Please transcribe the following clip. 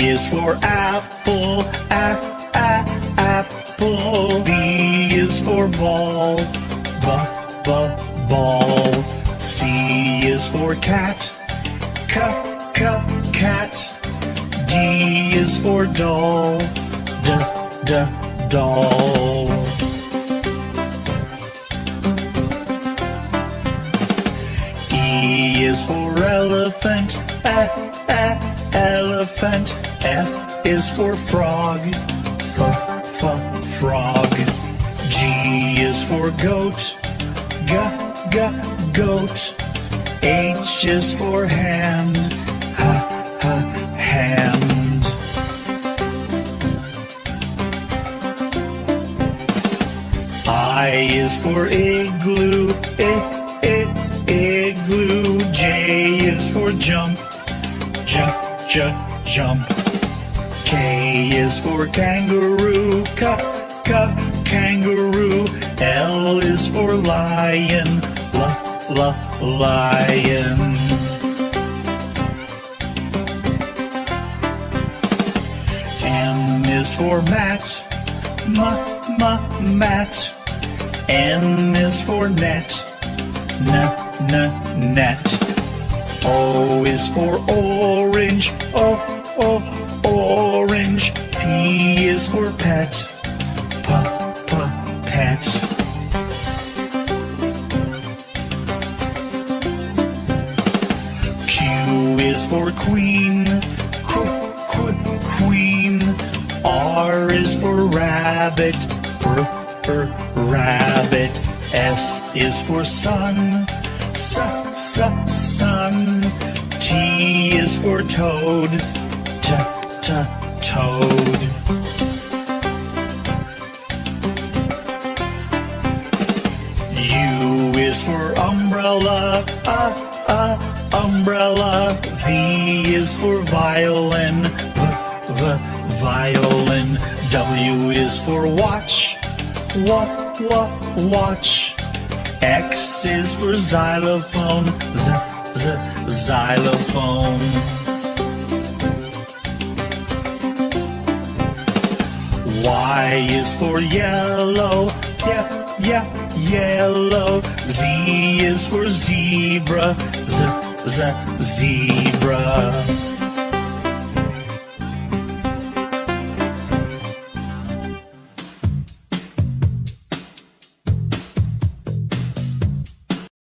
is for apple, apple. B is for ball, ball. C is for cat, cat. D is for doll, doll. E is for elephant, elephant. F is for frog, frog. G is for goat, goat. H is for hand, hand. I is for igloo, igloo. J is for jump, jump. K is for kangaroo, kangaroo. L is for lion, lion. M is for mat, mat. N is for net, net. O is for orange, orange. P is for pet, pet. Q is for queen, queen. R is for rabbit, rabbit. S is for sun, sun. T is for toad, toad. U is for umbrella, umbrella. V is for violin, violin. W is for watch, watch. X is for xylophone, xylophone. Y is for yellow, yellow. Z is for zebra, zebra.